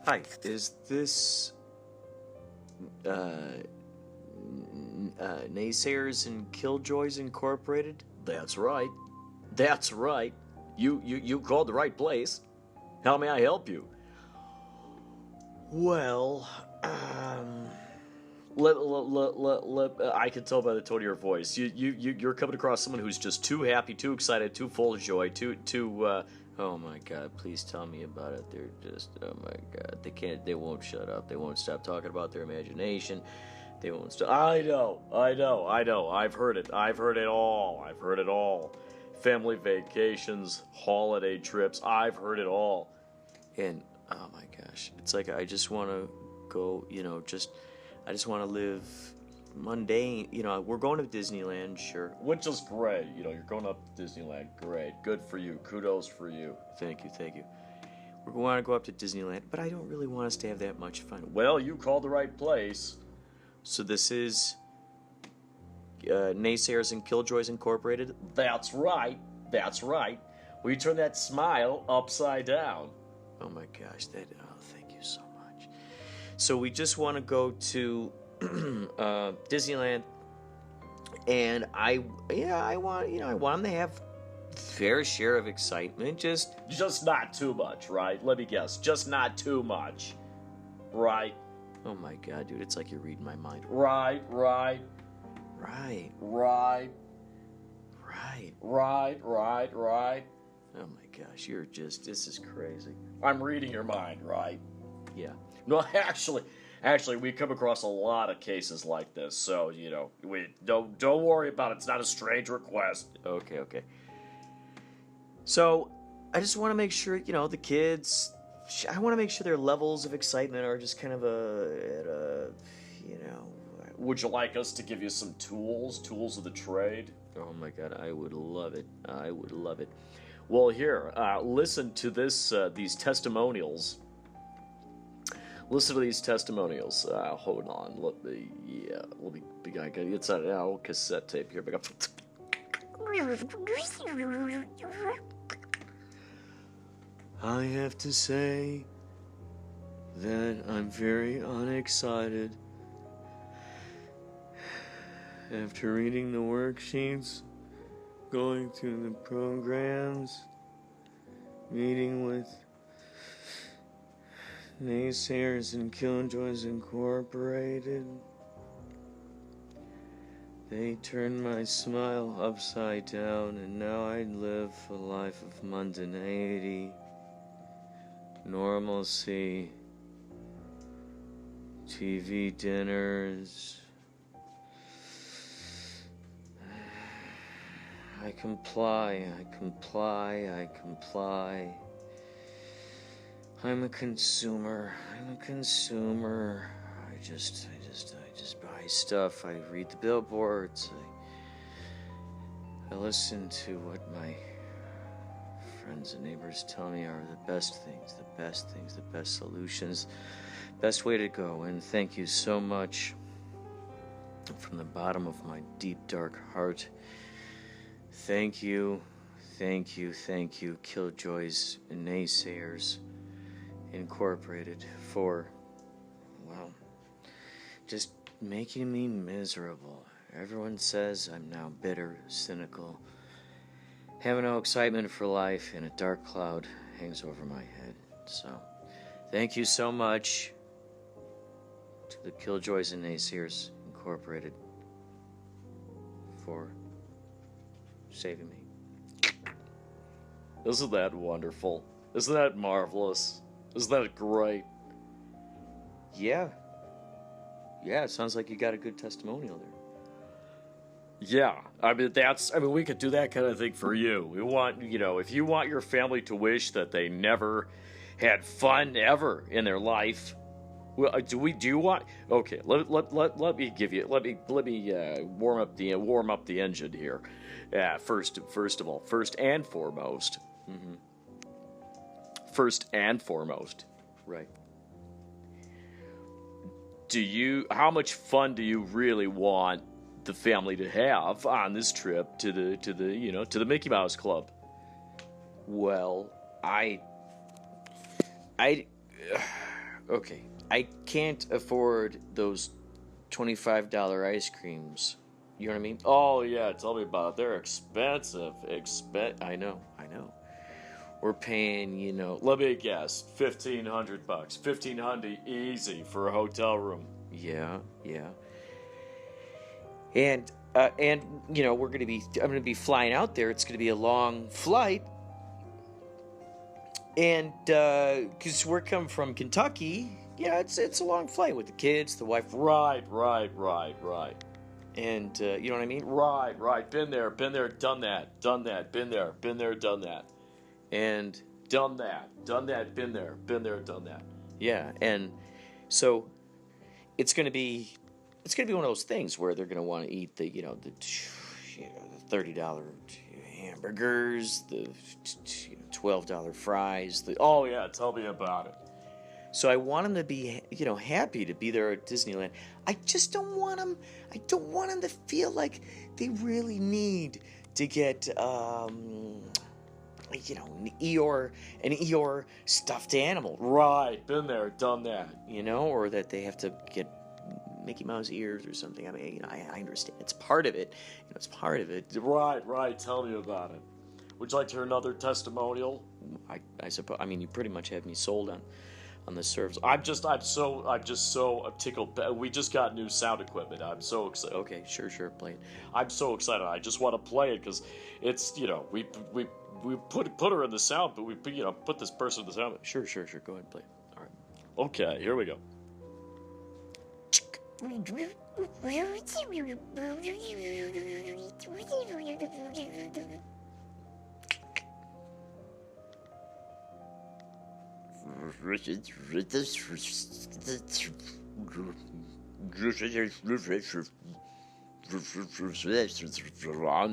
Hi, is this Naysayers and Killjoys Incorporated? That's right. That's right. You called the right place. How may I help you? Well, I can tell by the tone of your voice. You're coming across someone who's just too happy, too excited, too full of joy, oh my God, please tell me about it. They're just, oh my God, they won't shut up. They won't stop talking about their imagination. They won't stop. I know. I've heard it all. Family vacations, holiday trips, I've heard it all. And, oh my gosh, it's like I just want to go, I just want to live mundane. We're going to Disneyland, sure. Which is great. You're going up to Disneyland. Great. Good for you. Kudos for you. Thank you. We want to go up to Disneyland, but I don't really want us to have that much fun. Well, you called the right place. So this is Naysayers and Killjoys Incorporated? That's right. We turn that smile upside down. Oh my gosh, thank you so much. So we just want to go to Disneyland, and I want them to have fair share of excitement. Just not too much, right? Let me guess, just not too much, right? Oh my God, dude, it's like you're reading my mind. Right. Oh my gosh, this is crazy. I'm reading your mind, right? Yeah. No, actually, we come across a lot of cases like this, so, we don't worry about it. It's not a strange request. Okay. So, I just want to make sure, the kids, I want to make sure their levels of excitement are just kind of Would you like us to give you some tools of the trade? Oh my God, I would love it. Well, here, listen to these testimonials. Hold on, it's an old cassette tape here. I have to say that I'm very unexcited after reading the worksheets, going through the programs, meeting with Naysayers and Killjoys Incorporated. They turned my smile upside down, and now I live a life of mundanity, normalcy, TV dinners. I comply. I'm a consumer. I just buy stuff. I read the billboards. I listen to what my friends and neighbors tell me are the best things, the best solutions, best way to go. And thank you so much from the bottom of my deep, dark heart. Thank you, Killjoys and Naysayers Incorporated, for, just making me miserable. Everyone says I'm now bitter, cynical, having no excitement for life, and a dark cloud hangs over my head. So, thank you so much to the Killjoys and Naysayers Incorporated for saving me. Isn't that wonderful? Isn't that marvelous? Isn't that great? Yeah, it sounds like you got a good testimonial there. Yeah, we could do that kind of thing for you. We want, if you want your family to wish that they never had fun ever in their life, well, do you want? Okay, let me warm up the engine here. First and foremost. Mm-hmm. First and foremost. Right. How much fun do you really want the family to have on this trip to the Mickey Mouse Club? Well, okay, I can't afford those $25 ice creams. You know what I mean? Oh, yeah, tell me about it. They're expensive. I know. We're paying, Let me guess, $1,500. $1,500 easy for a hotel room. Yeah. And I'm gonna be flying out there. It's gonna be a long flight. And, because we're coming from Kentucky, it's a long flight with the kids, the wife. Right. And, you know what I mean? Right. Been there, done that. Been there, done that. And done that, been there, done that. Yeah, and so it's gonna be one of those things where they're gonna want to eat the $30 hamburgers, the $12 fries. Oh yeah, tell me about it. So I want them to be happy to be there at Disneyland. I just don't want them. I don't want them to feel like they really need to get an Eeyore stuffed animal. Right, been there, done that. Or that they have to get Mickey Mouse ears or something. I mean, I understand. It's part of it. It's part of it. Right, tell me about it. Would you like to hear another testimonial? I suppose. I mean, you pretty much have me sold on the service. I'm just so tickled. We just got new sound equipment. I'm so excited. Okay, sure, play it. I'm so excited. I just want to play it because it's we put her in the sound, but we put this person in the sound. Sure. Go ahead, play it. All right. Okay, here we go. And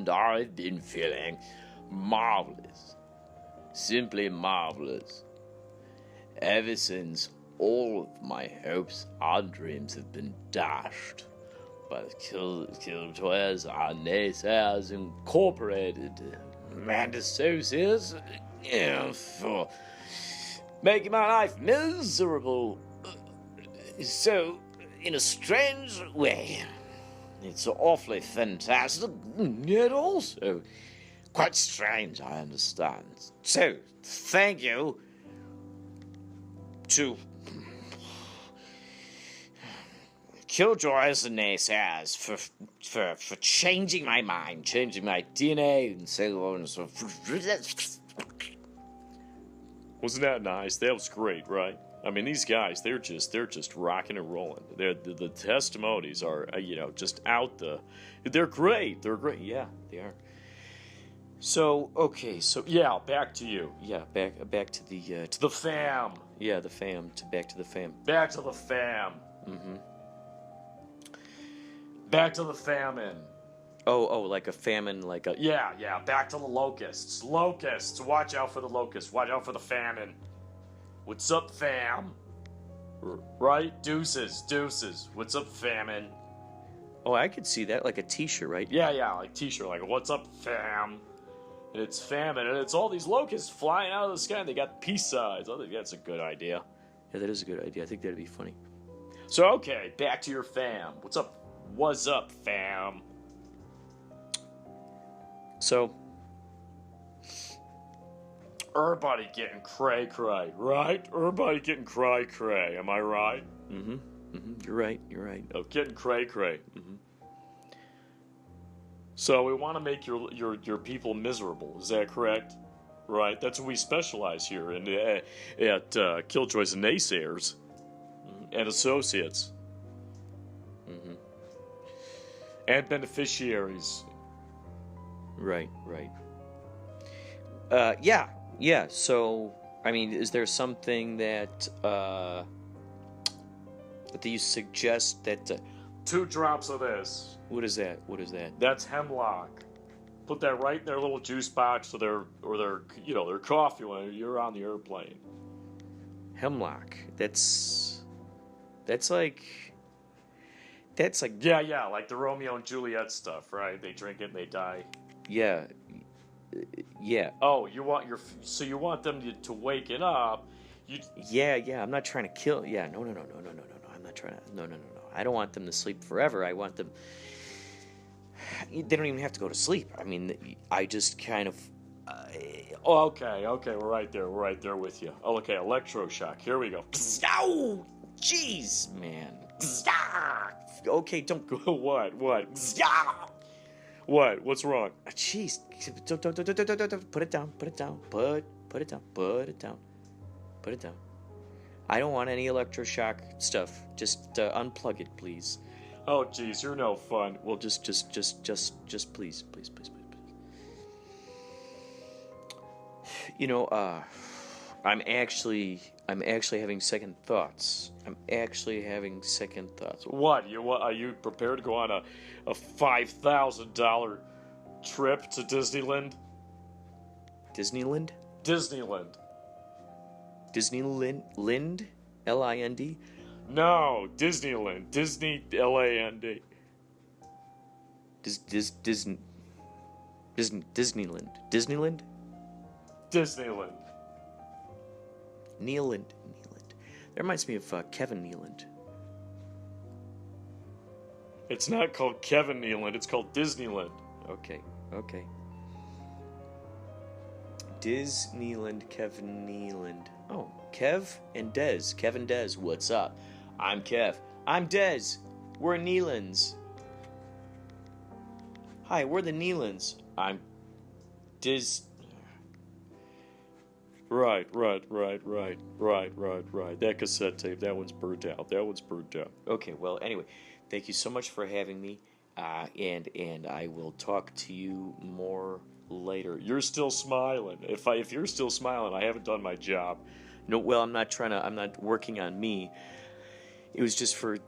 I've been feeling marvelous, simply marvelous, ever since all of my hopes and dreams have been dashed by the Killjoys and Naysayers Incorporated and Associates for making my life miserable. So, in a strange way, it's awfully fantastic, yet also quite strange, I understand. So, thank you to Killjoys and Naysayers for changing my mind, changing my DNA, and so on and so forth. Wasn't that nice? That was great, right? I mean, these guys, they're just rocking and rolling. The testimonies are, just out the. They're great. Yeah, they are. So okay, yeah, back to you. Yeah, back to the the fam. Yeah, the fam. Back to the fam. Back to the fam. Mm-hmm. Back to the famine. Oh, like a famine, like a... Yeah, back to the locusts. Locusts, watch out for the locusts. Watch out for the famine. What's up, fam? Right? Deuces. What's up, famine? Oh, I could see that, like a t-shirt, right? Yeah, like t-shirt, like, what's up, fam? And it's famine, and it's all these locusts flying out of the sky, and they got peace signs. I think that's a good idea. Yeah, that is a good idea. I think that'd be funny. So, okay, back to your fam. What's up, fam? So, everybody getting cray-cray, right? Everybody getting cray-cray, am I right? Mm-hmm. You're right. Oh, getting cray-cray. Mm-hmm. So we want to make your people miserable, is that correct? Right, that's what we specialize here at Killjoys and Naysayers and Associates. Mm-hmm. And beneficiaries. Right. Yeah. So, I mean, is there something that you suggest that? 2 drops of this. What is that? That's hemlock. Put that right in their little juice box or their coffee when you're on the airplane. Hemlock. That's like. Yeah, like the Romeo and Juliet stuff, right? They drink it and they die. Yeah. Oh, you want them to wake it up Yeah, I'm not trying to kill. Yeah, no. I'm not trying to. No. I don't want them to sleep forever. I want them. They don't even have to go to sleep. I mean, I just kind of. Okay, we're right there with you. Oh, okay, electroshock. Here we go. Ow! Jeez, man. Okay, don't go. What? What? What's wrong? Jeez, don't. Put it down. Put it down. I don't want any electroshock stuff. Just unplug it, please. Oh, jeez, you're no fun. Well, just please. You know, I'm actually having second thoughts. What? Are you prepared to go on a $5,000 trip to Disneyland? Disneyland? Lind? L-I-N-D? No, Disneyland. Disney, L-A-N-D. Disneyland. Neeland. That reminds me of Kevin Neeland. It's not called Kevin Neeland, it's called Disneyland. Okay. Disneyland, Kevin Neeland. Oh, Kev and Dez. Kevin Dez, what's up? I'm Kev. I'm Dez. We're Neelands. Hi, we're the Neelands. I'm Diz. Right. That cassette tape, that one's burnt out. Okay, well, anyway, thank you so much for having me, and I will talk to you more later. You're still smiling. If you're still smiling, I haven't done my job. No, well, I'm not working on me. It was just for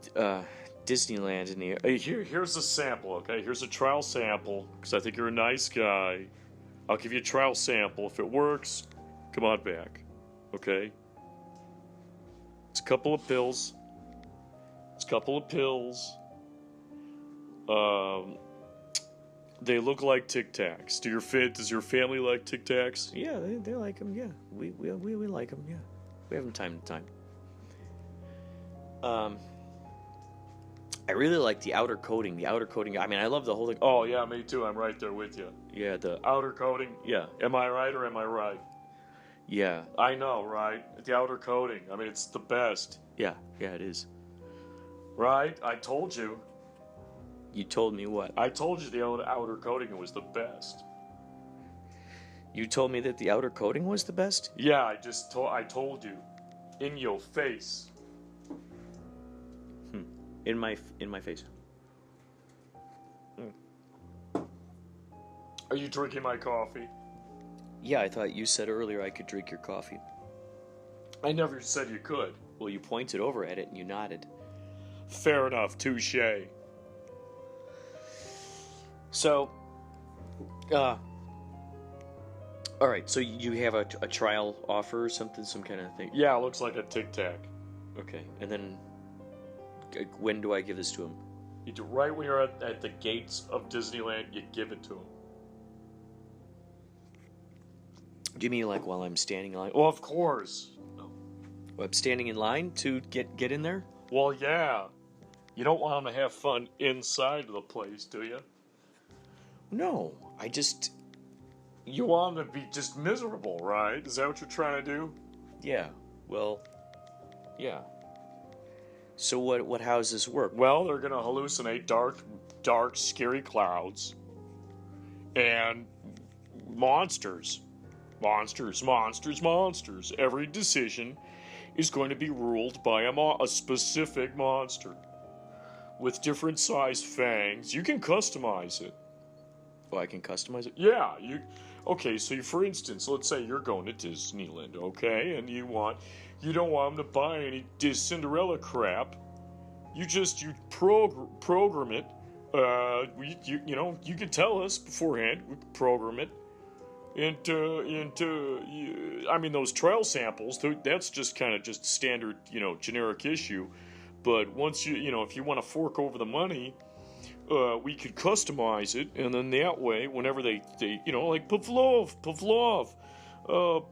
Disneyland in the Here's a sample, okay? Here's a trial sample, because I think you're a nice guy. I'll give you a trial sample. If it works, come on back, okay? It's a couple of pills. They look like Tic Tacs. Does your family like Tic Tacs? Yeah, they like them. Yeah, we like them. Yeah, we have them time to time. I really like the outer coating. I mean, I love the whole thing. Oh yeah, me too. I'm right there with you. Yeah, the outer coating. Yeah. Am I right or am I right? Yeah. I know, right? The outer coating. I mean, it's the best. Yeah, it is. Right? I told you. You told me what? I told you the outer coating was the best. You told me that the outer coating was the best? Yeah, I told you. In your face. In my face. Are you drinking my coffee? Yeah, I thought you said earlier I could drink your coffee. I never said you could. Well, you pointed over at it and you nodded. Fair enough, touche. So, alright, so you have a trial offer or something, some kind of thing? Yeah, it looks like a Tic Tac. Okay, and then when do I give this to him? You do right when you're at the gates of Disneyland, you give it to him. Do you mean like while I'm standing in line? Well, of course. Well, I'm standing in line to get in there? Well, yeah. You don't want them to have fun inside of the place, do you? No, You want them to be just miserable, right? Is that what you're trying to do? Yeah, well, yeah. So what how does this work? Well, they're going to hallucinate dark, scary clouds and monsters. Monsters. Every decision is going to be ruled by a specific monster with different sized fangs. You can customize it. Oh, I can customize it? Yeah, okay, so for instance, let's say you're going to Disneyland, okay? And you don't want them to buy any Cinderella crap. You program it. You can tell us beforehand. We can program it. I mean, those trial samples, that's just kind of just standard, generic issue. But once if you want to fork over the money, we could customize it, and then that way, whenever they like Pavlov,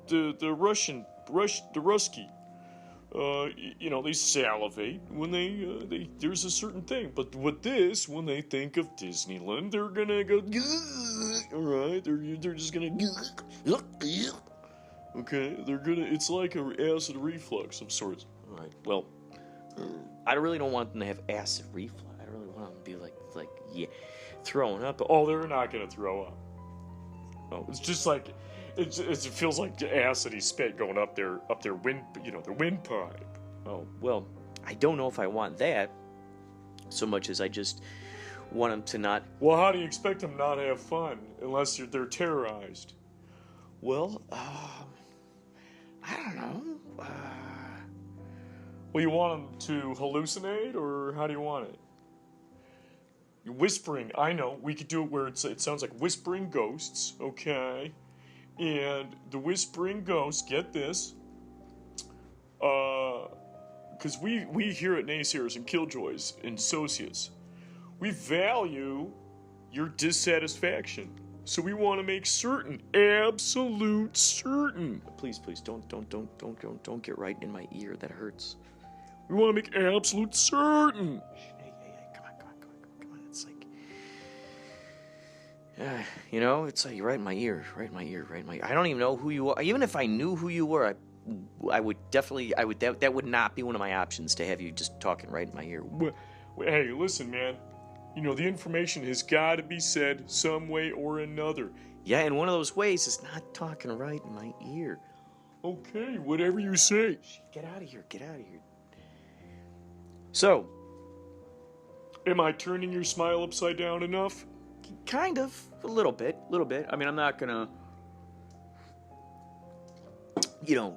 the Russian, the Rusky, they salivate when they there's a certain thing. But with this, when they think of Disneyland, they're gonna go, all right, they're just gonna, okay, it's like an acid reflux of sorts. All right, well, I really don't want them to have acid reflux. I really want them to be like throwing up. Oh, they're not gonna throw up. Oh, it's just like, it feels like acidy spit going up their wind, their windpipe. Oh, well, I don't know if I want that so much as I just want them to not... Well, how do you expect them not to have fun unless they're terrorized? Well, I don't know. Well, you want them to hallucinate, or how do you want it? Whispering, I know. We could do it where it sounds like whispering ghosts, okay? And the whispering ghosts, get this, because we here at Naysayers and Killjoys and Associates, we value your dissatisfaction. So we want to make certain, absolute certain. Please, don't get right in my ear. That hurts. We want to make absolute certain. Hey, come on. It's like, it's like right in my ear. I don't even know who you are. Even if I knew who you were, I would definitely, that would not be one of my options to have you just talking right in my ear. Well, hey, listen, man. The information has got to be said some way or another. Yeah, and one of those ways is not talking right in my ear. Okay, whatever you say. Get out of here. So, am I turning your smile upside down enough? Kind of. A little bit. I mean, I'm not gonna,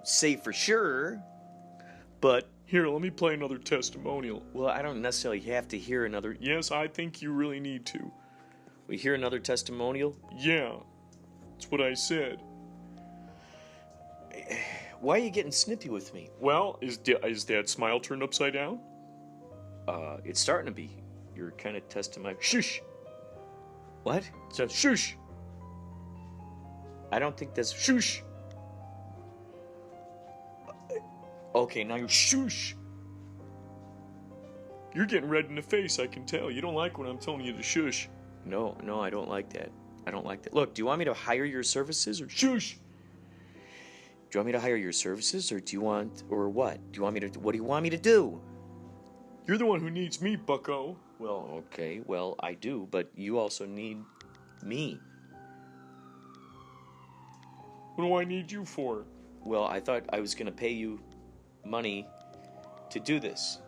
say for sure, but... Here, let me play another testimonial. Well, I don't necessarily have to hear another... Yes, I think you really need to. We hear another testimonial? Yeah, that's what I said. Why are you getting snippy with me? Well, is that smile turned upside down? It's starting to be. You're kind of testing my... Shush! What? It says shush! I don't think that's... Shush! Okay, now you're... Shush! You're getting red in the face, I can tell. You don't like when I'm telling you to shush. No, I don't like that. Look, do you want me to hire your services or... Shush! Do you want me to hire your services, or do you want... Or what? What do you want me to do? You're the one who needs me, bucko. Well, okay, I do, but you also need me. What do I need you for? Well, I thought I was going to pay you money to do this.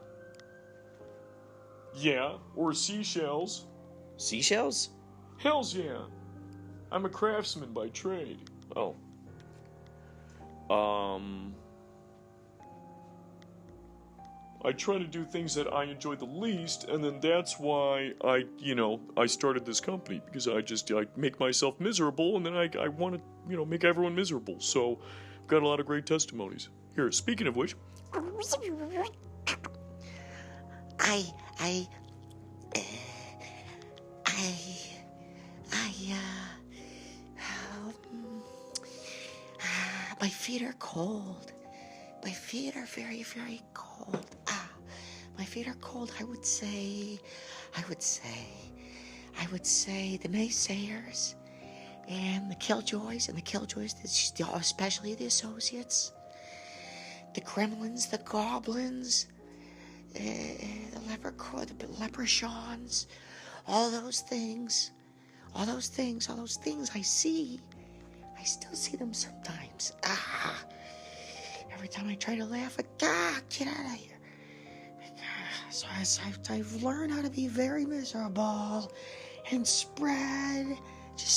Yeah, or seashells. Seashells? Hells yeah. I'm a craftsman by trade. Oh. I try to do things that I enjoy the least, and then that's why I started this company, because I make myself miserable, and then I want to, make everyone miserable. So, I've got a lot of great testimonies. Here, speaking of which... My feet are cold. My feet are very, very cold. My feet are cold. I would say the naysayers and the killjoys, especially the associates, the gremlins, the goblins, the leprechauns, all those things I see. I still see them sometimes. Every time I try to laugh, get out of here. So I've learned how to be very miserable and just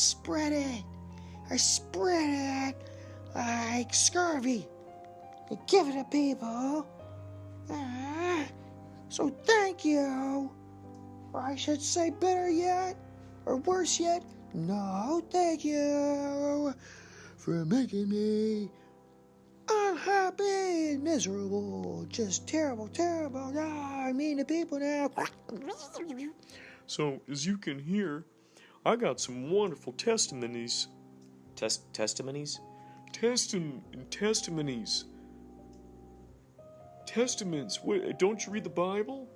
spread it. I spread it like scurvy. I give it to people. So thank you. Or I should say better yet, or worse yet, no thank you for making me unhappy and miserable. Just terrible. I mean the people now. So, as you can hear, I got some wonderful testimonies. Testimonies? Testimonies. Testaments. What, don't you read the Bible?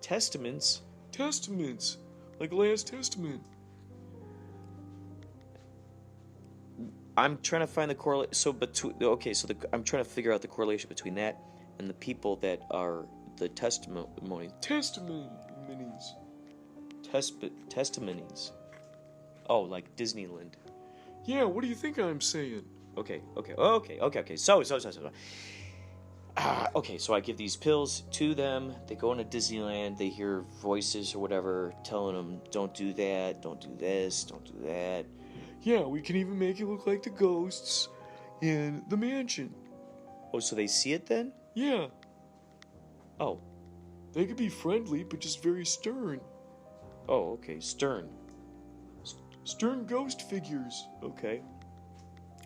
Testaments? Testaments. Like Last Testament. I'm trying to find the correlation. I'm trying to figure out the correlation between that and the people that are the testimonies. Testimonies. Testimonies. Oh, like Disneyland. Yeah, what do you think I'm saying? Okay. So I give these pills to them. They go into Disneyland. They hear voices or whatever telling them, don't do that, don't do this, don't do that. Yeah, we can even make it look like the ghosts in the mansion. Oh, so they see it then? Yeah. Oh. They could be friendly, but just very stern. Oh, okay. Stern. Stern ghost figures. Okay.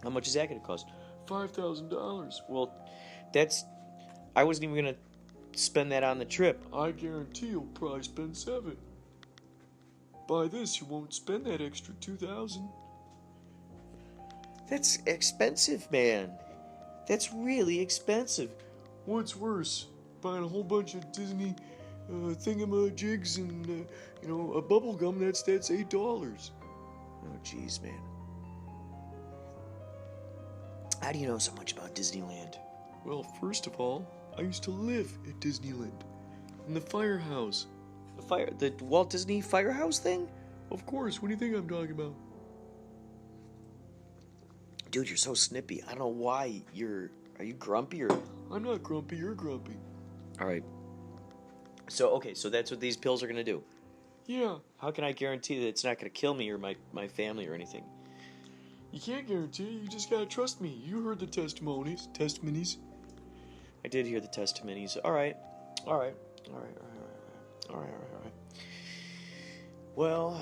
How much is that going to cost? $5,000. Well, I wasn't even going to spend that on the trip. I guarantee you'll probably spend $7,000. Buy this, you won't spend that extra $2,000. That's expensive, man. That's really expensive. What's worse? Buying a whole bunch of Disney thingamajigs and, a bubble gum, that's $8. Oh, jeez, man. How do you know so much about Disneyland? Well, first of all, I used to live at Disneyland. In the firehouse. The Walt Disney Firehouse thing? Of course, what do you think I'm talking about? Dude, you're so snippy. I don't know why are you grumpy or? I'm not grumpy, you're grumpy. Alright. So that's what these pills are gonna do. Yeah. How can I guarantee that it's not gonna kill me or my family or anything? You can't guarantee it, you just gotta trust me. You heard the testimonies. I did hear the testimonies. Alright. Well,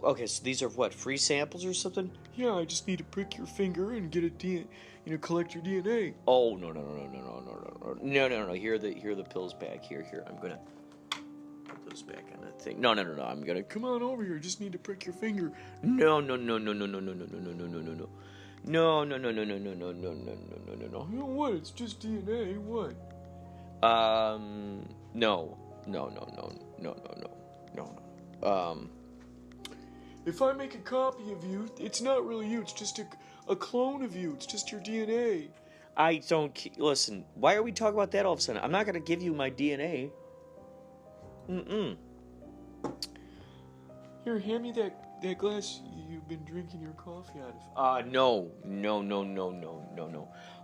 okay, so these are what, free samples or something? Yeah, I just need to prick your finger and get collect your DNA. Oh, no. Here are the pills back. Here. I'm gonna put those back on that thing. No. I'm gonna. Come on over here. Just need to prick your finger. No. You know what? It's just DNA. What? No. If I make a copy of you, it's not really you. It's just a clone of you. It's just your DNA. I don't... Listen, why are we talking about that all of a sudden? I'm not going to give you my DNA. Here, hand me that glass you've been drinking your coffee out of. No.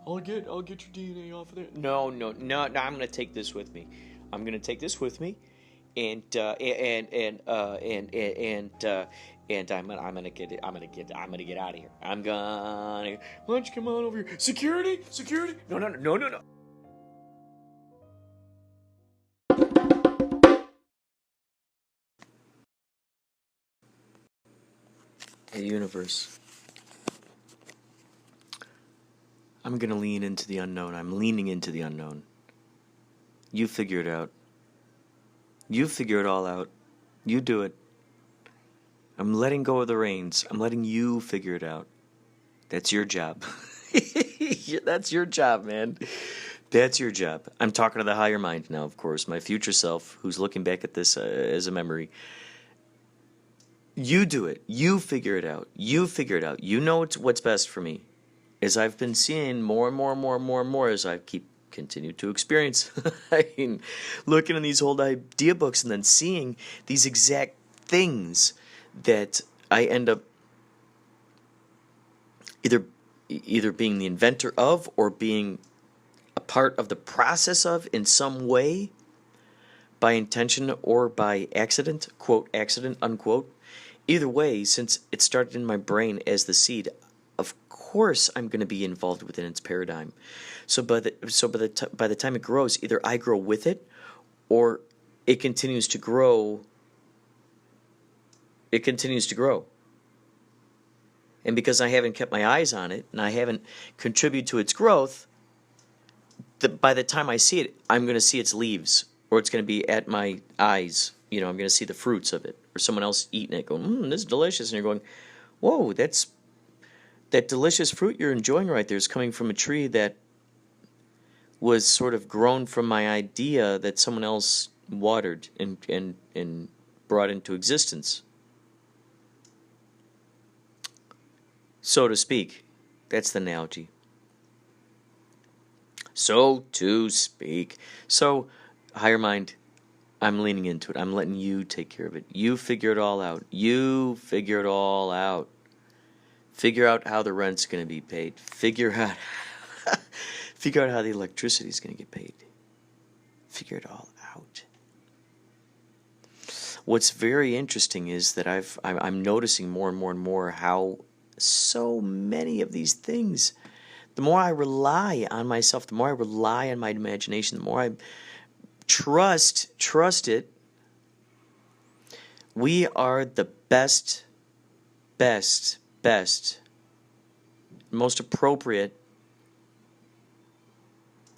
I'll get your DNA off of there. No, I'm going to take this with me. And I'm gonna get out of here. Why don't you come on over here? Security? No. Hey, universe. I'm gonna lean into the unknown. I'm leaning into the unknown. You figure it out. You figure it all out. You do it. I'm letting go of the reins. I'm letting you figure it out. That's your job. That's your job, man. That's your job. I'm talking to the higher mind now, of course. My future self, who's looking back at this as a memory. You do it. You figure it out. You know what's best for me. As I've been seeing more and more as I continue to experience. I mean, looking in these old idea books and then seeing these exact things that I end up either being the inventor of or being a part of the process of in some way, by intention or by accident, quote, accident, unquote. Either way, since it started in my brain as the seed, of course I'm going to be involved within its paradigm. So by the time it grows, either I grow with it or it continues to grow. It continues to grow. And because I haven't kept my eyes on it and I haven't contributed to its growth, by the time I see it, I'm going to see its leaves, or it's going to be at my eyes. I'm going to see the fruits of it, or someone else eating it going, this is delicious. And you're going, whoa, that delicious fruit you're enjoying right there is coming from a tree that was sort of grown from my idea that someone else watered and brought into existence, so to speak. That's the analogy. So to speak. So, higher mind, I'm leaning into it. I'm letting you take care of it. You figure it all out. You figure it all out. Figure out how the rent's going to be paid. Figure out how the electricity is going to get paid. Figure it all out. What's very interesting is that I'm noticing more and more and more how so many of these things, the more I rely on myself, the more I rely on my imagination, the more I trust it, we are the best, most appropriate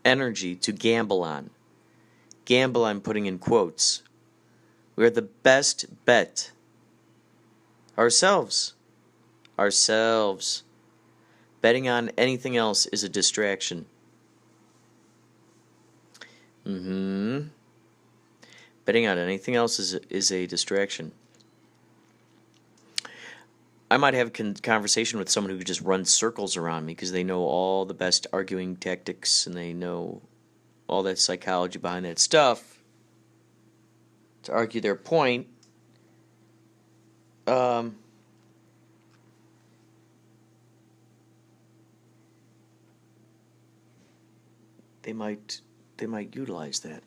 energy to gamble on. Gamble, I'm putting in quotes. We're the best bet. Ourselves. Betting on anything else is a distraction. Betting on anything else is a distraction. I might have a conversation with someone who just runs circles around me because they know all the best arguing tactics and they know all that psychology behind that stuff to argue their point. They might utilize that.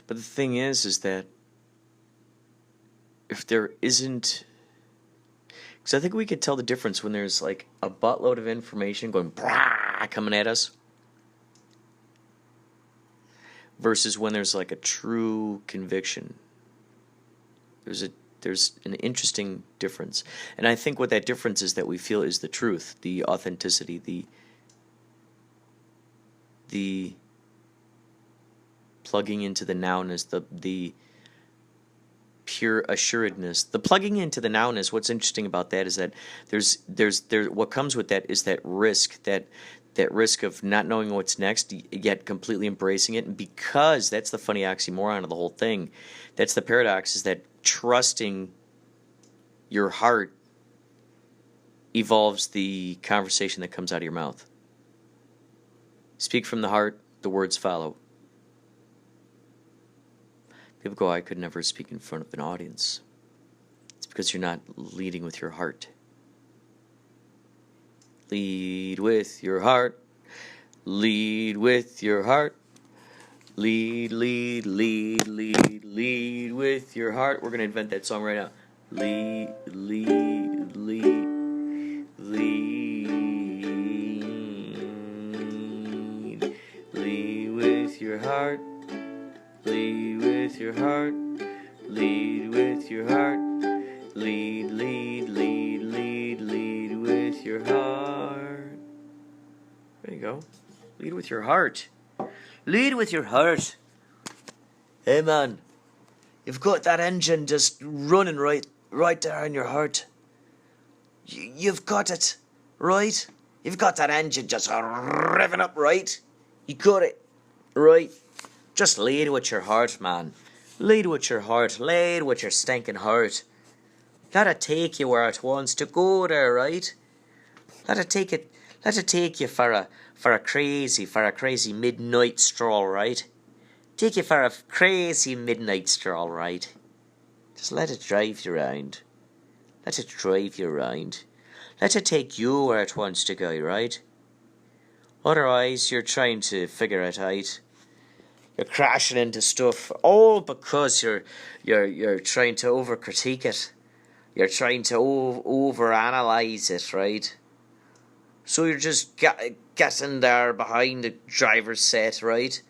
But the thing is that if there isn't, because I think we could tell the difference when there's like a buttload of information going coming at us versus when there's like a true conviction. There's an interesting difference. And I think what that difference is that we feel is the truth, the authenticity, the plugging into the nowness, the pure assuredness. The plugging into the nowness, what's interesting about that is that there's what comes with that is that risk, that risk of not knowing what's next, yet completely embracing it. And because that's the funny oxymoron of the whole thing, that's the paradox, is that trusting your heart evolves the conversation that comes out of your mouth. Speak from the heart, the words follow. People go, I could never speak in front of an audience. It's because you're not leading with your heart. Lead with your heart. Lead with your heart. Lead with your heart. We're going to invent that song right now. Lead with your heart. Lead with your heart. Lead with your heart. Lead with your heart. There you go. Lead with your heart. Lead with your heart. Hey man, you've got that engine just running right there in your heart. You've got it, right? You've got that engine just revving up, right? You got it, right? Just lead with your heart, man. Lead with your heart. Lead with your stinking heart. Let it take you where it wants to go there, right? Let it take you for a crazy midnight stroll, right? Take you for a crazy midnight stroll, right? Just let it drive you around. Let it drive you around. Let it take you where it wants to go, right? Otherwise, you're trying to figure it out. You're crashing into stuff all because you're trying to over-critique it. You're trying to over-analyze it, right? So you're just getting there behind the driver's seat, right?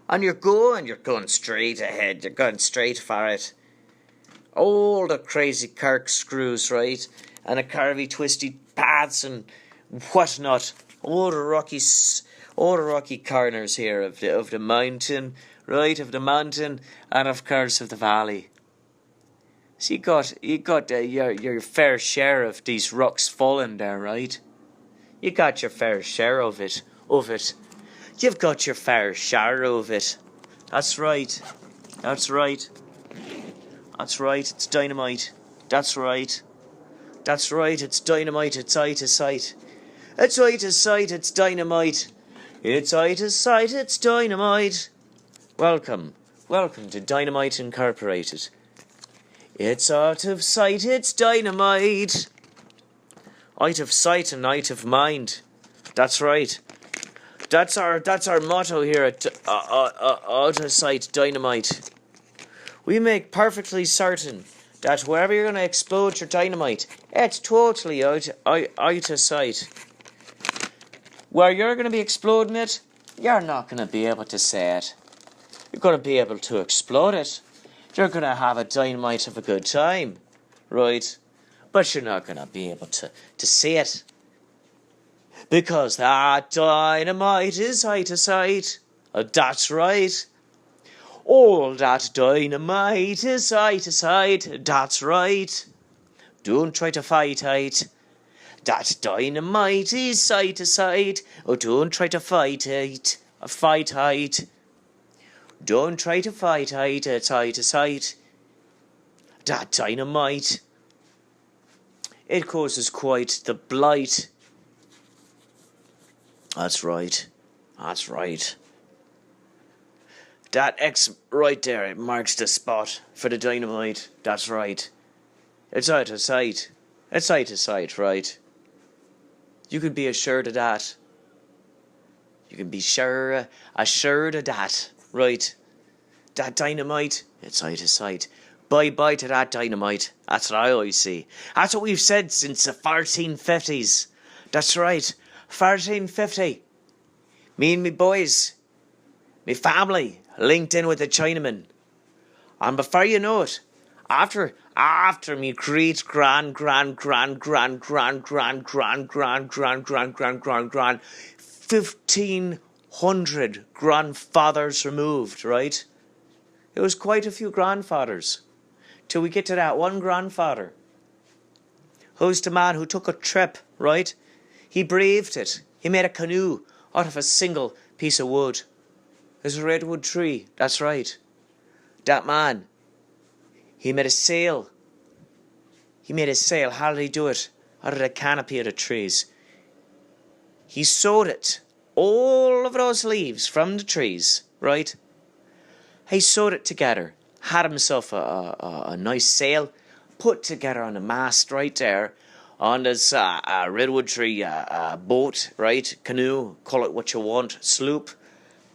And you're going straight ahead. You're going straight for it. All the crazy corkscrews, right? And the curvy, twisty paths and whatnot. All the rocky corners here of the mountain, right? Of the mountain and of course of the valley. So you got your fair share of these rocks falling there, right? You got your fair share of it. You've got your fair share of it. That's right. That's right. That's right. It's dynamite. That's right. That's right. It's dynamite. It's eye to sight. It's eye to sight. It's dynamite. It's eye to sight. It's dynamite. Welcome to Dynamite Incorporated. It's out of sight, it's dynamite. Out of sight and out of mind. That's right. That's our motto here at Out of Sight Dynamite. We make perfectly certain that wherever you're going to explode your dynamite, it's totally out of sight. Where you're going to be exploding it, you're not going to be able to say it. You're going to be able to explode it. You're going to have a dynamite of a good time, right? But you're not going to be able to see it. Because that dynamite is out of sight. That's right. All that dynamite is out of sight. That's right. Don't try to fight it. That dynamite is out of sight. Oh, don't try to fight it. Fight it. Don't try to fight it, it's out of sight. That dynamite, it causes quite the blight. That's right. That's right. That X right there, it marks the spot for the dynamite. That's right. It's out of sight. It's out of sight, right? You can be assured of that. You can be assured of that. Right, that dynamite, it's out of sight. Bye-bye to that dynamite. That's what I always say. That's what we've said since the 1450s. That's right, 1450. Me and me boys, me family, linked in with the Chinaman. And before you know it, after me great grand 1,500 grandfathers removed, right? It was quite a few grandfathers. Till we get to that one grandfather. Who's the man who took a trip, right? He braved it. He made a canoe out of a single piece of wood. There's a redwood tree, that's right. That man, he made a sail. How did he do it? Out of the canopy of the trees. He sewed it. All of those leaves from the trees, right? He sewed it together, had himself a nice sail, put together on a mast right there, on this redwood tree boat, right? Canoe, call it what you want, sloop.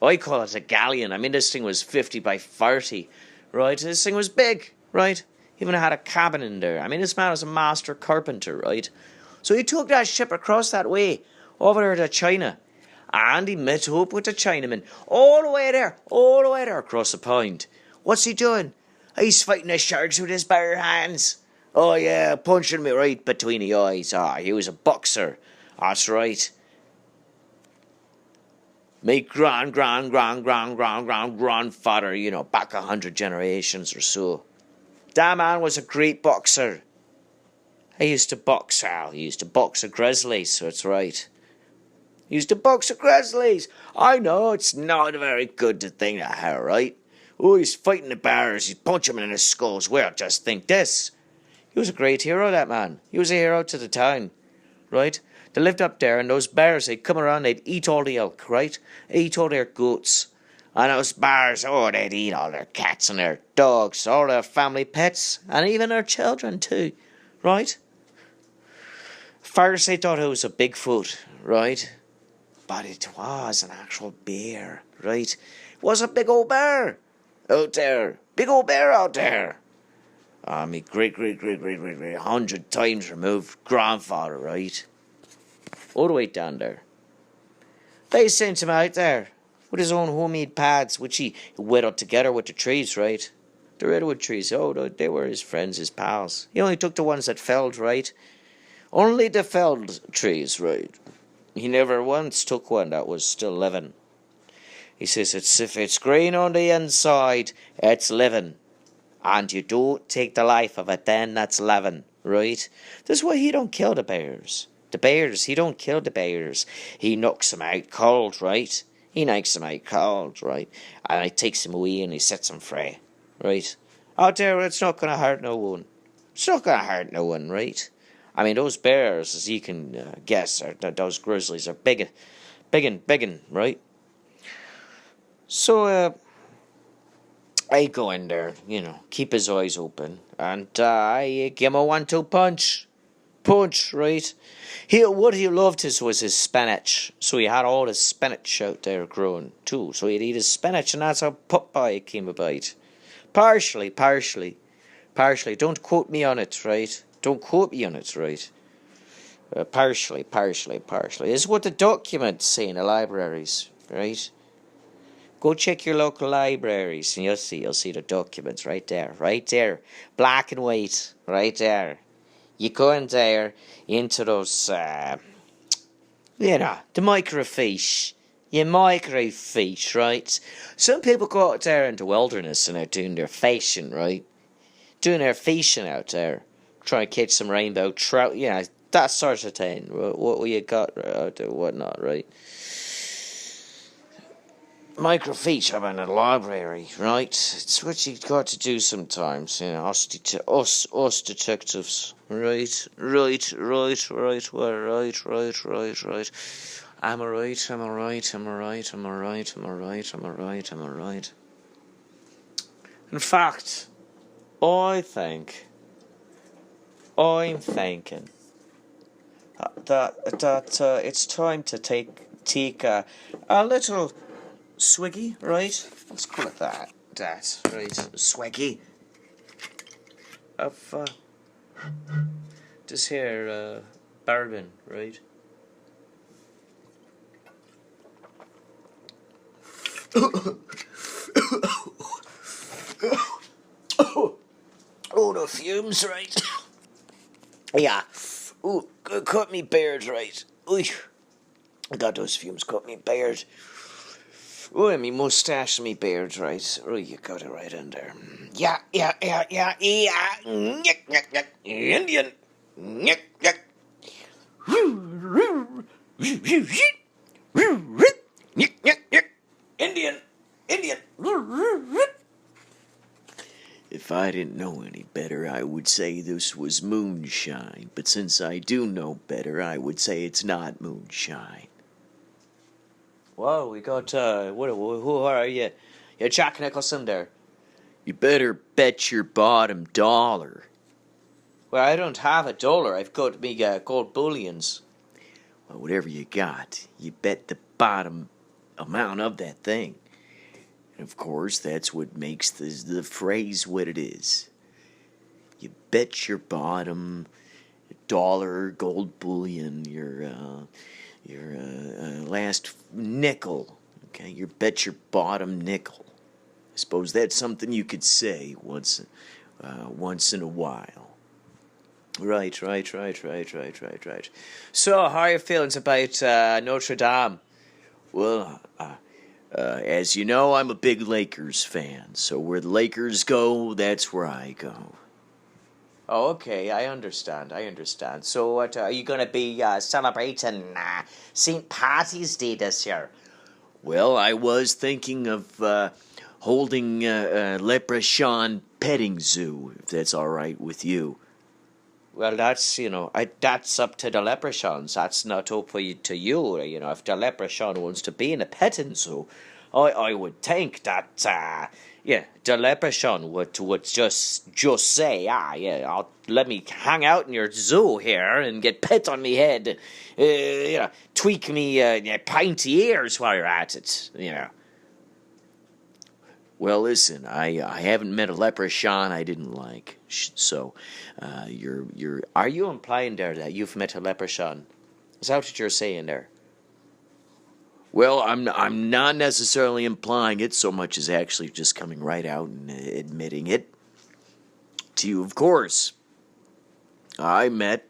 I call it a galleon. I mean, this thing was 50 by 30, right? This thing was big, right? Even had a cabin in there. I mean, this man was a master carpenter, right? So he took that ship across that way, over there to China. And he met up with the Chinaman all the way there across the pond. What's he doing? He's fighting the sharks with his bare hands. Oh yeah, punching me right between the eyes. He was a boxer. That's right. My grandfather, back 100 generations or so. That man was a great boxer. He used to box a grizzly, so it's right. He used to box a grizzlies. I know, it's not a very good thing to have, right? Oh, he's fighting the bears, he's punching them in the skulls. Well, just think this. He was a great hero, that man. He was a hero to the town, right? They lived up there, and those bears, they'd come around, they'd eat all the elk, right? Eat all their goats. And those bears, they'd eat all their cats and their dogs, all their family pets, and even their children too, right? First they thought it was a Bigfoot, right? But it was an actual bear, right? It was a big old bear out there. Big old bear out there. Me great 100 times removed grandfather, right? All the way down there. They sent him out there with his own homemade pads, which he whittled together with the trees, right? The redwood trees, they were his friends, his pals. He only took the ones that felled, right? Only the felled trees, right? He never once took one that was still living. He says, if it's green on the inside, it's living. and you don't take the life of it, then that's 11, right? That's why he don't kill the bears. The bears, he don't kill the bears. He knocks them out cold, right? He knocks them out cold, right? And he takes them away and he sets them free, right? Out there, it's not going to hurt no one. It's not going to hurt no one, right? I mean, those bears, as you can guess, those grizzlies are big, right? So, I go in there, keep his eyes open, and I give him a 1-2 punch, right? What he loved was his spinach, so he had all his spinach out there growing too. So he'd eat his spinach, and that's how Popeye came about. Partially. Don't quote me on it, right? Don't quote me on it, right? Partially. This is what the documents say in the libraries, right? Go check your local libraries and you'll see the documents right there, black and white, right there. You go in there into those, the microfiche. Your microfiche, right? Some people go out there in the wilderness and they're doing their fishing, right? Doing their fishing out there, trying to catch some rainbow trout, that sort of thing. What you got out there, whatnot, right? Microfiche, I'm in a library, right? It's what you got to do sometimes, us detectives, right? Am I right? In fact, I'm thinking that it's time to take a little swiggy, right? Let's call it that, right? Swiggy of this here bourbon, right? Oh, the fumes, right? Yeah. Ooh, cut me beard, right? Ooh, I got those fumes, cut me beard. Oh, and me moustache and me beard, right? Oh, you got it right in there. Yeah. Indian. Indian. If I didn't know any better, I would say this was moonshine. But since I do know better, I would say it's not moonshine. Whoa, we got, who are you? You're Jack Nicholson there. You better bet your bottom dollar. Well, I don't have $1. I've got me gold bullions. Well, whatever you got, you bet the bottom amount of that thing. And of course, that's what makes the phrase what it is. You bet your bottom dollar gold bullion, your last nickel. Okay, you bet your bottom nickel. I suppose that's something you could say once in a while. Right. So, how are your feelings about Notre Dame? Well, as you know, I'm a big Lakers fan. So where the Lakers go, that's where I go. Oh, okay, I understand. So what, are you going to be celebrating St. Patty's Day this year? Well, I was thinking of holding a Leprechaun petting zoo, if that's all right with you. Well, that's, that's up to the leprechauns. That's not up to you. If the leprechaun wants to be in a petting zoo, I would think that, the leprechaun would just say, let me hang out in your zoo here and get pet on me head, tweak me pinty ears while you're at it, Well, listen, I haven't met a leprechaun I didn't like. So, are you implying there that you've met a leprechaun? Is that what you're saying there? Well, I'm not necessarily implying it so much as actually just coming right out and admitting it to you, of course. I met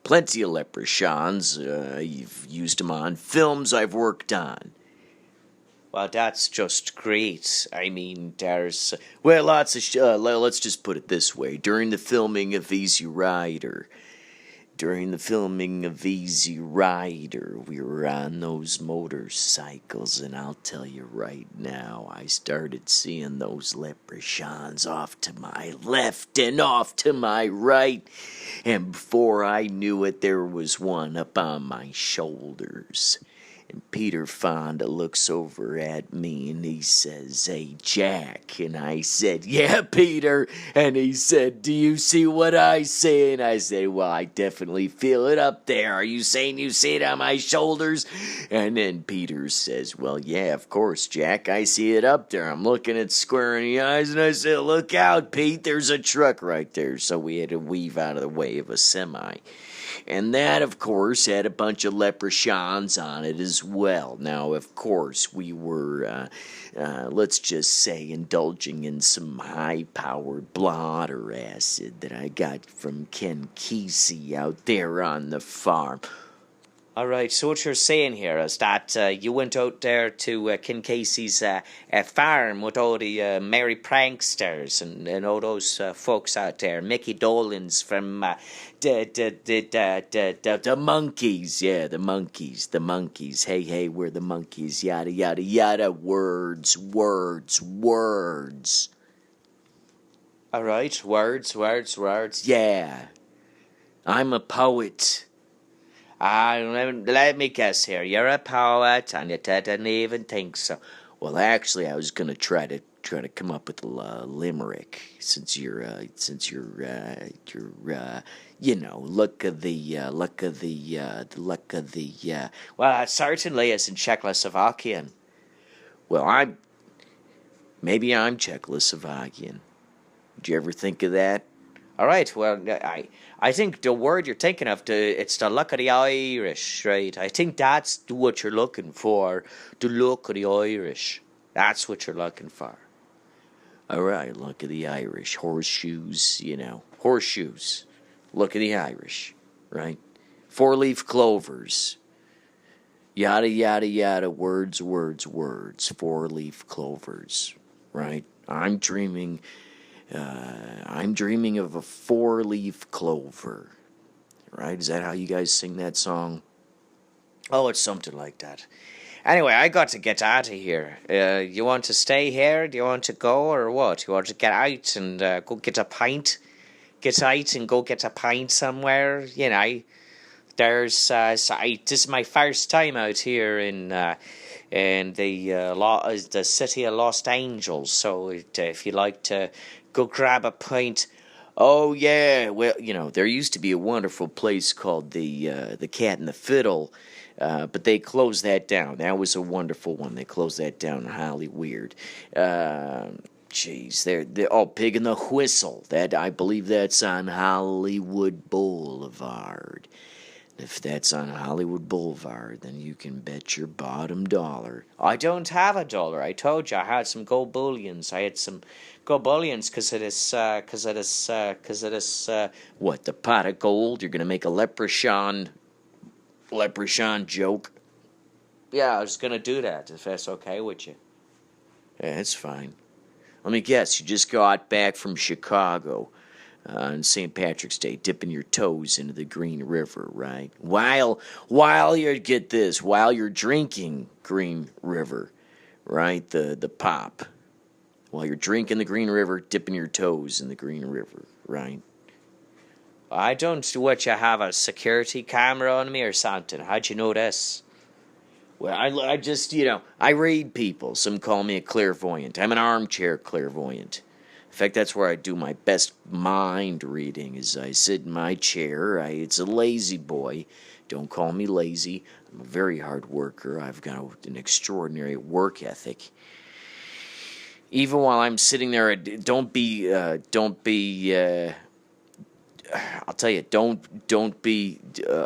plenty of leprechauns. I've used them on films I've worked on. Well, that's just great. I mean, there's well, lots of let's just put it this way: during the filming of Easy Rider, we were on those motorcycles, and I'll tell you right now, I started seeing those leprechauns off to my left and off to my right, and before I knew it, there was one up on my shoulders. And Peter Fonda looks over at me and he says, "Hey, Jack." And I said, "Yeah, Peter." And he said, "Do you see what I see?" And I said, "Well, I definitely feel it up there. Are you saying you see it on my shoulders?" And then Peter says, "Well, yeah, of course, Jack. I see it up there. I'm looking at square in the eyes." And I said, "Look out, Pete. There's a truck right there." So we had to weave out of the way of a semi. And that, of course, had a bunch of leprechauns on it as well. Now, of course, we were, let's just say, indulging in some high-powered blotter acid that I got from Ken Kesey out there on the farm. All right, so what you're saying here is that you went out there to Ken Casey's farm with all the merry pranksters and all those folks out there, Mickey Dolenz from the monkeys. Yeah, the monkeys. Hey, we're the monkeys, yada, yada, yada, words. All right, words. Yeah, I'm a poet. Let me guess here. You're a poet, and you didn't even think so. Well, actually, I was gonna try to come up with a limerick, since you're luck of the. Well, certainly it's in Czechoslovakian. Well, maybe I'm Czechoslovakian. Did you ever think of that? All right. Well, I think the word you're thinking of, it's the luck of the Irish, right? I think that's what you're looking for. The luck of the Irish. That's what you're looking for. All right, luck of the Irish. Horseshoes, horseshoes. Luck of the Irish, right? 4-leaf clovers. Yada, yada, yada, words. 4-leaf clovers, right? I'm dreaming of a 4-leaf clover, right? Is that how you guys sing that song? Oh, it's something like that. Anyway, I got to get out of here. You want to stay here? Do you want to go, or what? You want to get out and go get a pint? Get out and go get a pint somewhere? There's this is my first time out here in the city of Los Angeles. So if you'd like to go grab a pint. Oh yeah, well, there used to be a wonderful place called the Cat and the Fiddle, but they closed that down. That was a wonderful one. They closed that down in Hollywood. Pig and the Whistle. That, I believe that's on Hollywood Boulevard. If that's on Hollywood Boulevard, then you can bet your bottom dollar. I don't have a dollar. I told you I had some gold bullions. I had some gold bullions because it is what, the pot of gold? You're gonna make a leprechaun joke? Yeah, I was gonna do that if that's okay with you. Yeah, it's fine. Let me guess. You just got back from Chicago. On St. Patrick's Day, dipping your toes into the Green River, right? While you're drinking Green River, right? The pop. While you're drinking the Green River, dipping your toes in the Green River, right? I don't what you have a security camera on me or something. How'd you know this? Well, I just, I read people. Some call me a clairvoyant. I'm an armchair clairvoyant. In fact, that's where I do my best mind reading, is I sit in my chair. It's a lazy boy. Don't call me lazy. I'm a very hard worker. I've got an extraordinary work ethic. Even while I'm sitting there, don't be I'll tell you, don't be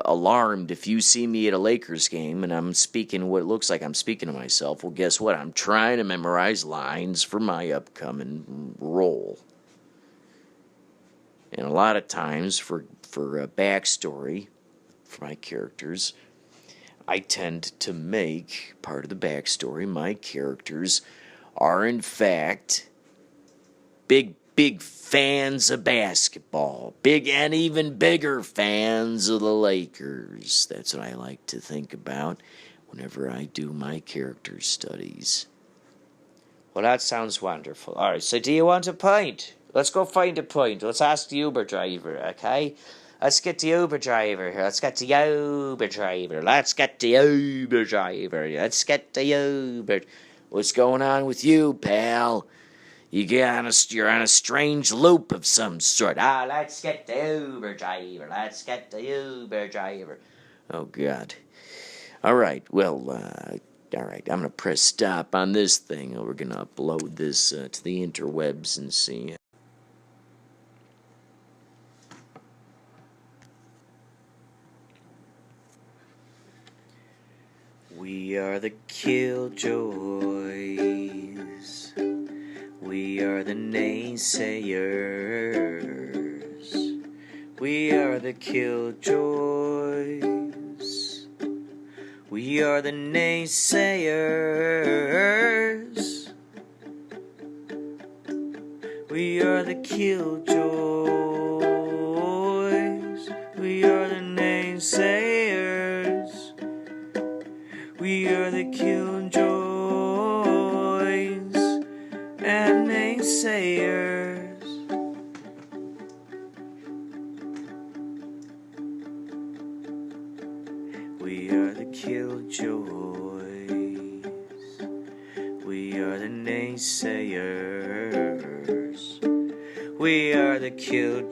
alarmed if you see me at a Lakers game and I'm speaking what looks like I'm speaking to myself. Well, guess what? I'm trying to memorize lines for my upcoming role. And a lot of times, for a backstory for my characters, I tend to make part of the backstory. My characters are, in fact, big fans of basketball. Big and even bigger fans of the Lakers. That's what I like to think about whenever I do my character studies. Well, that sounds wonderful. All right, so do you want a pint? Let's go find a pint. Let's ask the Uber driver, okay? Let's get the Uber driver here. Let's get the Uber driver. Let's get the Uber driver. Let's get the Uber. What's going on with you, pal? You're on a strange loop of some sort. Let's get the Uber driver. Let's get the Uber driver. Oh, God. All right, well, all right, I'm going to press stop on this thing. We're going to upload this to the interwebs and see. We are the Killjoys. We are the naysayers. We are the Killjoys. We are the naysayers. We are the Killjoys. We are the naysayers. We are the Killjoys and naysayers. We are the Killjoys. We are the naysayers. We are the Killjoys.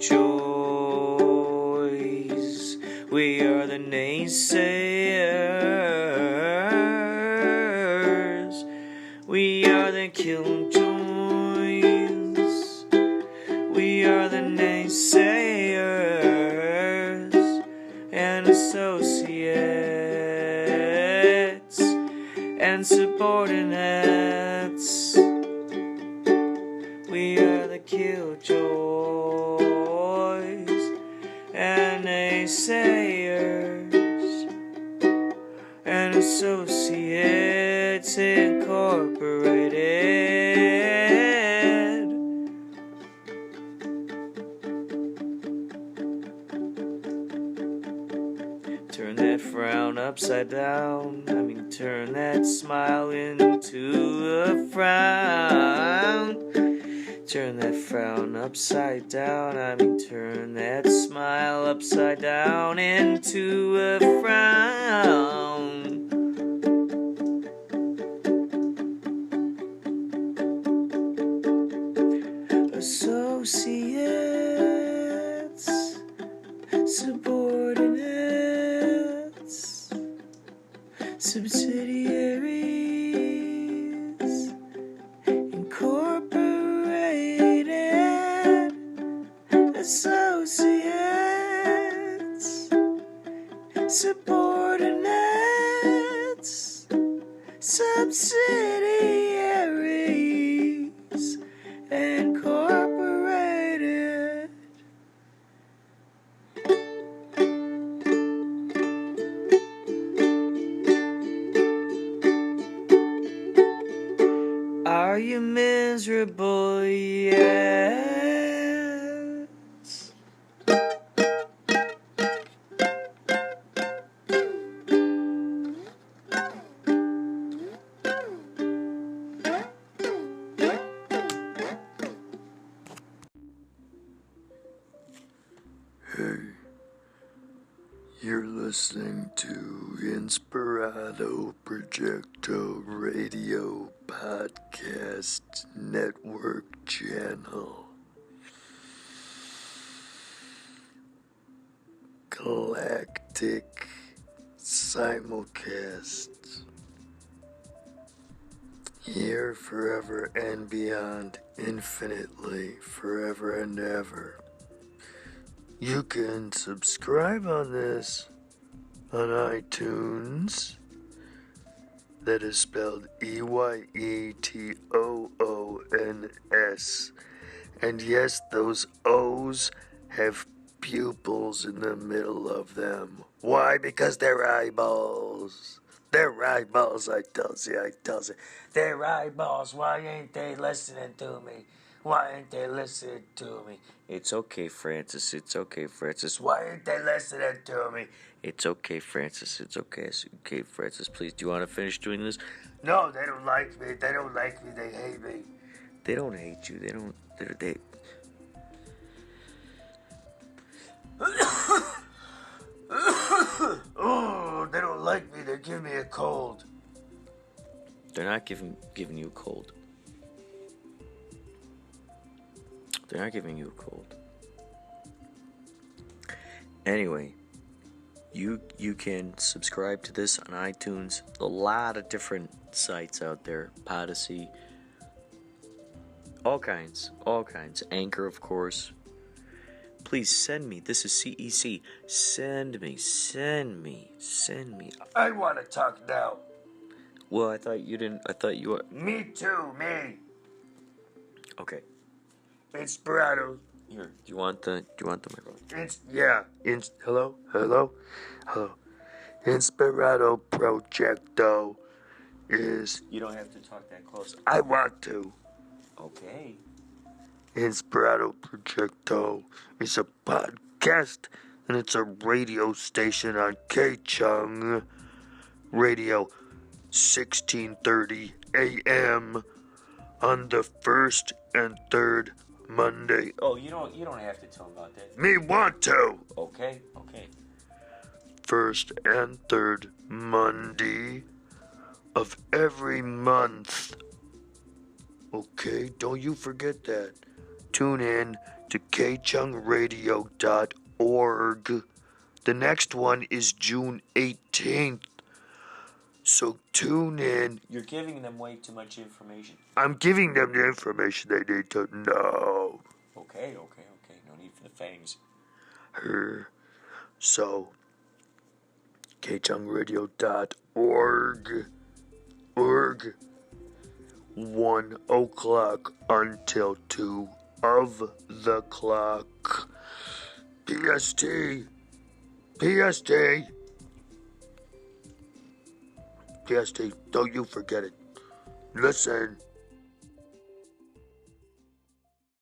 We are the naysayers. We are the Killjoys. We are the naysayers and associates and subordinates. We are the Killjoys and naysayers and associates incorporated. Turn that frown upside down. Turn that smile into a frown. Turn that frown upside down. Turn that smile upside down into a frown. Associates, subordinates, subsidiaries, incorporated, associates, subordinates, subsidiaries, incorporated. Are you miserable yet? Hey, you're listening to Inspirado Projecto Radio Podcast Network Channel. Galactic Simulcast. Here forever and beyond, infinitely, forever and ever. You can subscribe on this on iTunes. That is spelled EYETOONS. And yes, those O's have pupils in the middle of them. Why? Because they're eyeballs. They're eyeballs, I tells you. They're eyeballs. Why ain't they listening to me? Why ain't they listening to me? It's okay, Francis. It's okay, Francis. Why ain't they listening to me? It's okay, Francis. It's okay. It's okay, Francis. Please, do you want to finish doing this? No, they don't like me. They don't like me. They hate me. They don't hate you. They don't. They. Oh, they don't like me. They give me a cold. They're not giving you a cold. They're not giving you a cold. Anyway, you can subscribe to this on iTunes. A lot of different sites out there. Podacy. All kinds. Anchor, of course. Please send me. This is CEC. Send me. I want to talk now. Well, I thought you didn't. I thought you were. Me too, me. Okay. Inspirado. Here. Do you want the microphone? Hello. Inspirado Projecto is. You don't have to talk that close. I want to. Okay. Inspirado Projecto is a podcast and it's a radio station on K-Chung Radio 1630 AM on the first and third Monday. Oh, you don't have to tell them about that. Me want to. Okay. First and third Monday of every month. Okay, don't you forget that. Tune in to kchungradio.org. The next one is June 18th. So tune in. You're giving them way too much information. I'm giving them the information they need to know. Okay. No need for the fangs. So, kchungradio.org. 1 o'clock until 2 of the clock. PST. Don't you forget it. Listen.